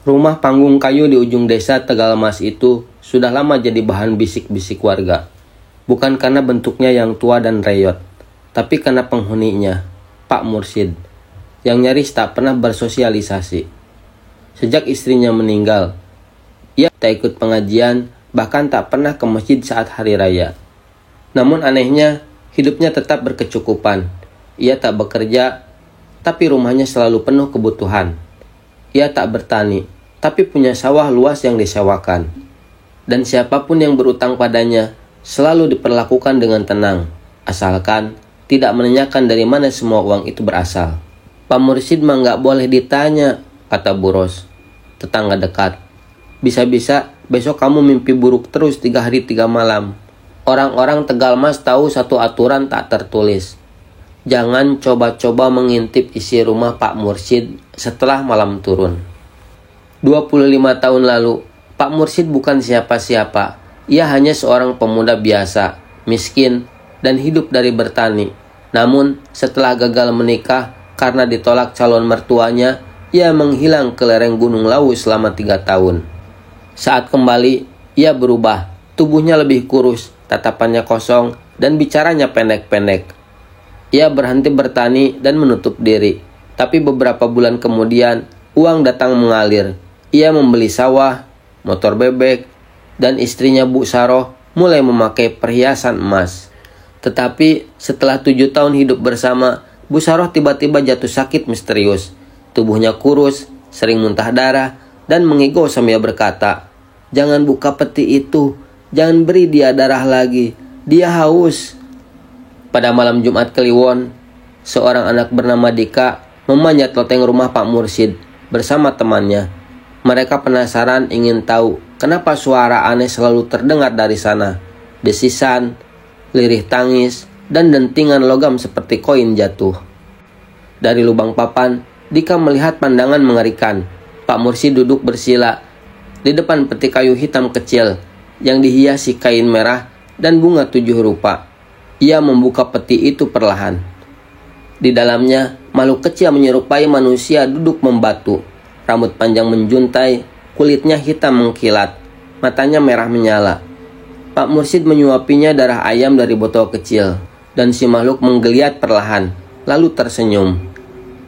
Rumah panggung kayu di ujung desa Tegalmas itu sudah lama jadi bahan bisik-bisik warga. Bukan karena bentuknya yang tua dan reyot, tapi karena penghuninya, Pak Mursid, yang nyaris tak pernah bersosialisasi. Sejak istrinya meninggal, ia tak ikut pengajian, bahkan tak pernah ke masjid saat hari raya. Namun anehnya, hidupnya tetap berkecukupan. Ia tak bekerja, tapi rumahnya selalu penuh kebutuhan. Ia tak bertani, tapi punya sawah luas yang disewakan. Dan siapapun yang berutang padanya selalu diperlakukan dengan tenang, asalkan tidak menanyakan dari mana semua uang itu berasal. Pak Mursid mah nggak boleh ditanya, kata Bu Ros, tetangga dekat. Bisa-bisa besok kamu mimpi buruk terus 3 hari 3 malam. Orang-orang Tegalmas tahu satu aturan tak tertulis. Jangan coba-coba mengintip isi rumah Pak Mursid setelah malam turun. 25 tahun lalu, Pak Mursid bukan siapa-siapa. Ia hanya seorang pemuda biasa, miskin, dan hidup dari bertani. Namun, setelah gagal menikah karena ditolak calon mertuanya, ia menghilang ke lereng Gunung Lawu selama 3 tahun. Saat kembali, ia berubah. Tubuhnya lebih kurus, tatapannya kosong, dan bicaranya pendek-pendek. Ia berhenti bertani dan menutup diri. Tapi beberapa bulan kemudian, uang datang mengalir. Ia membeli sawah, motor bebek, dan istrinya Bu Saroh mulai memakai perhiasan emas. Tetapi setelah 7 tahun hidup bersama, Bu Saroh tiba-tiba jatuh sakit misterius. Tubuhnya kurus, sering muntah darah, dan mengigo sambil berkata, "Jangan buka peti itu, jangan beri dia darah lagi, dia haus." Pada malam Jumat Kliwon, seorang anak bernama Dika memanjat loteng rumah Pak Mursid bersama temannya. Mereka penasaran ingin tahu kenapa suara aneh selalu terdengar dari sana. Desisan, lirih tangis, dan dentingan logam seperti koin jatuh. Dari lubang papan, Dika melihat pandangan mengerikan. Pak Mursid duduk bersila di depan peti kayu hitam kecil yang dihiasi kain merah dan bunga 7 rupa. Ia membuka peti itu perlahan. Di dalamnya, makhluk kecil menyerupai manusia duduk membatu. Rambut panjang menjuntai, kulitnya hitam mengkilat, matanya merah menyala. Pak Mursid menyuapinya darah ayam dari botol kecil, dan si makhluk menggeliat perlahan, lalu tersenyum.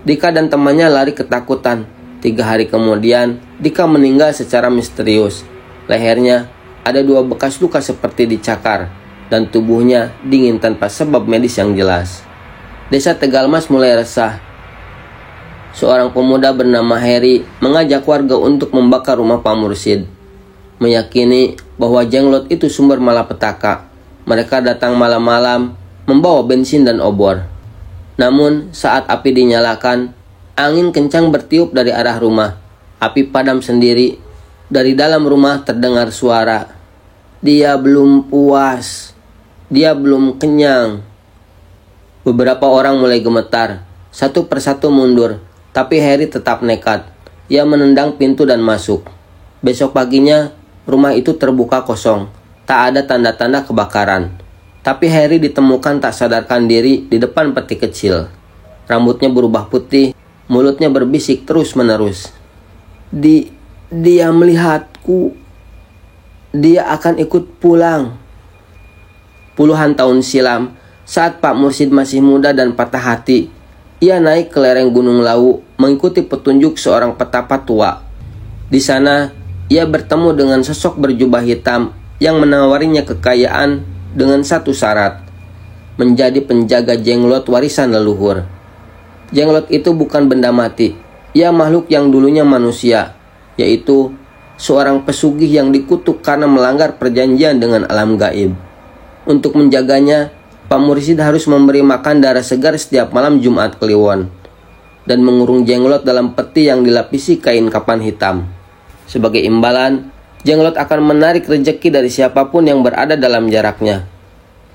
Dika dan temannya lari ketakutan. 3 hari kemudian, Dika meninggal secara misterius. Lehernya ada 2 bekas luka seperti dicakar, dan tubuhnya dingin tanpa sebab medis yang jelas. Desa Tegalmas mulai resah. Seorang pemuda bernama Heri mengajak warga untuk membakar rumah Pak Mursid, meyakini bahwa jenglot itu sumber malapetaka. Mereka datang malam-malam membawa bensin dan obor. Namun saat api dinyalakan, angin kencang bertiup dari arah rumah. Api padam sendiri. Dari dalam rumah terdengar suara, "Dia belum puas, dia belum kenyang." Beberapa orang mulai gemetar, satu persatu mundur. Tapi Heri tetap nekat. Ia menendang pintu dan masuk. Besok paginya, rumah itu terbuka kosong. Tak ada tanda-tanda kebakaran. Tapi Heri ditemukan tak sadarkan diri di depan peti kecil. Rambutnya berubah putih, mulutnya berbisik terus-menerus. Dia melihatku. Dia akan ikut pulang." Puluhan tahun silam, saat Pak Mursid masih muda dan patah hati, ia naik ke lereng Gunung Lawu mengikuti petunjuk seorang petapa tua. Di sana, ia bertemu dengan sosok berjubah hitam yang menawarinya kekayaan dengan satu syarat, menjadi penjaga jenglot warisan leluhur. Jenglot itu bukan benda mati, ia makhluk yang dulunya manusia, yaitu seorang pesugih yang dikutuk karena melanggar perjanjian dengan alam gaib. Untuk menjaganya, Pak Mursid harus memberi makan darah segar setiap malam Jumat Kliwon dan mengurung jenglot dalam peti yang dilapisi kain kapan hitam. Sebagai imbalan, jenglot akan menarik rejeki dari siapapun yang berada dalam jaraknya.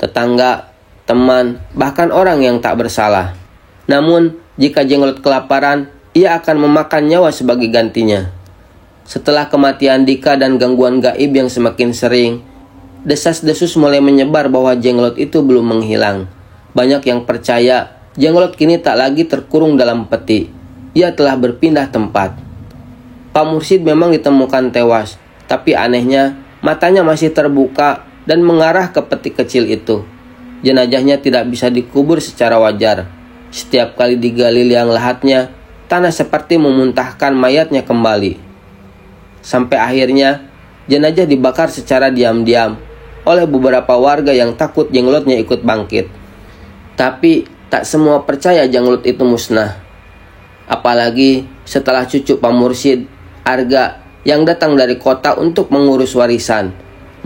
Tetangga, teman, bahkan orang yang tak bersalah. Namun, jika jenglot kelaparan, ia akan memakan nyawa sebagai gantinya. Setelah kematian Dika dan gangguan gaib yang semakin sering, desas-desus mulai menyebar bahwa jenglot itu belum menghilang. Banyak yang percaya jenglot kini tak lagi terkurung dalam peti. Ia telah berpindah tempat. Pak Mursyid memang ditemukan tewas, tapi anehnya matanya masih terbuka dan mengarah ke peti kecil itu. Jenazahnya tidak bisa dikubur secara wajar. Setiap kali digali liang lahatnya, tanah seperti memuntahkan mayatnya kembali. Sampai akhirnya, jenazah dibakar secara diam-diam oleh beberapa warga yang takut jenglotnya ikut bangkit. Tapi tak semua percaya jenglot itu musnah. Apalagi setelah cucu Pak Mursyid, Arga, yang datang dari kota untuk mengurus warisan,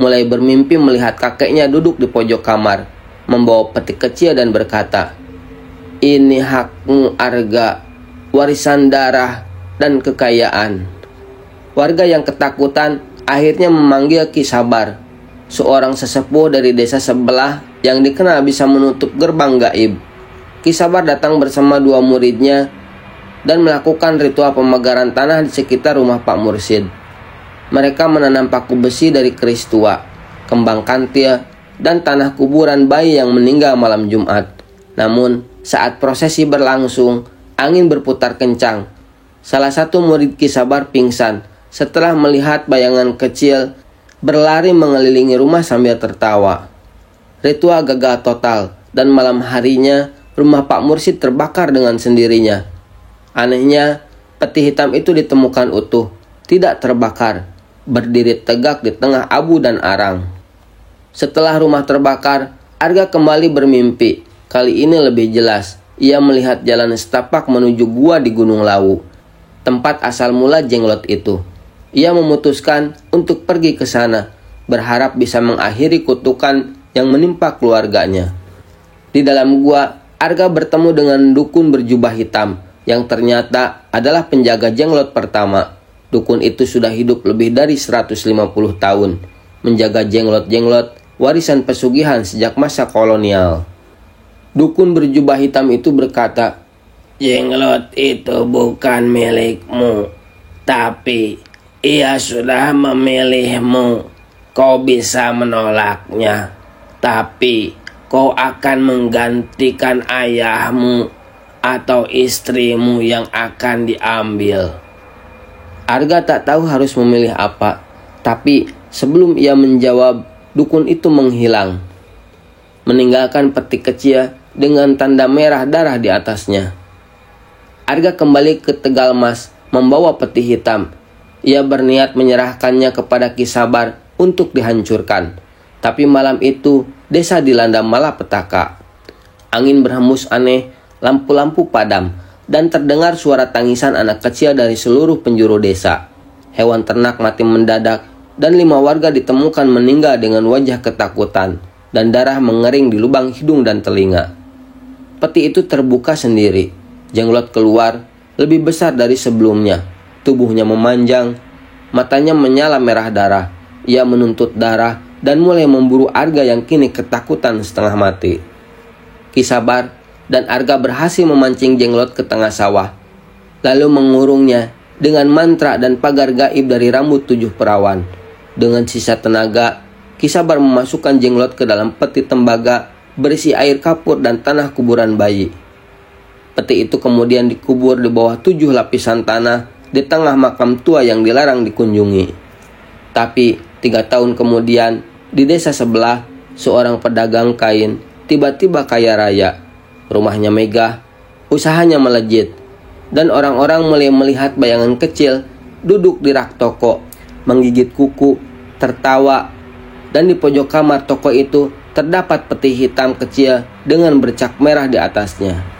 mulai bermimpi melihat kakeknya duduk di pojok kamar, membawa peti kecil dan berkata, "Ini hakmu Arga, warisan darah dan kekayaan." Warga yang ketakutan akhirnya memanggil Ki Sabar, seorang sesepuh dari desa sebelah yang dikenal bisa menutup gerbang gaib. Ki Sabar datang bersama 2 muridnya dan melakukan ritual pemagaran tanah di sekitar rumah Pak Mursyid. Mereka menanam paku besi dari keris tua, kembang kantil, dan tanah kuburan bayi yang meninggal malam Jumat. Namun, saat prosesi berlangsung, angin berputar kencang. Salah satu murid Ki Sabar pingsan setelah melihat bayangan kecil berlari mengelilingi rumah sambil tertawa. Ritual gagal total, dan malam harinya rumah Pak Mursyid terbakar dengan sendirinya. Anehnya, peti hitam itu ditemukan utuh, tidak terbakar, berdiri tegak di tengah abu dan arang. Setelah rumah terbakar, Arga kembali bermimpi. Kali ini lebih jelas, ia melihat jalan setapak menuju gua di Gunung Lawu, tempat asal mula jenglot itu. Ia memutuskan untuk pergi ke sana, berharap bisa mengakhiri kutukan yang menimpa keluarganya. Di dalam gua, Arga bertemu dengan dukun berjubah hitam, yang ternyata adalah penjaga jenglot pertama. Dukun itu sudah hidup lebih dari 150 tahun, menjaga jenglot-jenglot warisan pesugihan sejak masa kolonial. Dukun berjubah hitam itu berkata, "Jenglot itu bukan milikmu, tapi ia sudah memilihmu. Kau bisa menolaknya, tapi kau akan menggantikan ayahmu atau istrimu yang akan diambil." Arga tak tahu harus memilih apa, tapi sebelum ia menjawab, dukun itu menghilang, meninggalkan peti kecil dengan tanda merah darah di atasnya. Arga kembali ke Tegalmas membawa peti hitam. Ia berniat menyerahkannya kepada Ki Sabar untuk dihancurkan. Tapi malam itu desa dilanda malapetaka. Angin berhembus aneh, lampu-lampu padam, dan terdengar suara tangisan anak kecil dari seluruh penjuru desa. Hewan ternak mati mendadak, dan 5 warga ditemukan meninggal dengan wajah ketakutan, dan darah mengering di lubang hidung dan telinga. Peti itu terbuka sendiri. Jenglot keluar, lebih besar dari sebelumnya. Tubuhnya memanjang, matanya menyala merah darah. Ia menuntut darah dan mulai memburu Arga yang kini ketakutan setengah mati. Ki Sabar dan Arga berhasil memancing jenglot ke tengah sawah, lalu mengurungnya dengan mantra dan pagar gaib dari rambut 7 perawan. Dengan sisa tenaga, Ki Sabar memasukkan jenglot ke dalam peti tembaga berisi air kapur dan tanah kuburan bayi. Peti itu kemudian dikubur di bawah 7 lapisan tanah di tengah makam tua yang dilarang dikunjungi. Tapi 3 tahun kemudian, di desa sebelah, seorang pedagang kain tiba-tiba kaya raya. Rumahnya megah, usahanya melejit, dan orang-orang mulai melihat bayangan kecil duduk di rak toko, menggigit kuku, tertawa, dan di pojok kamar toko itu terdapat peti hitam kecil dengan bercak merah di atasnya.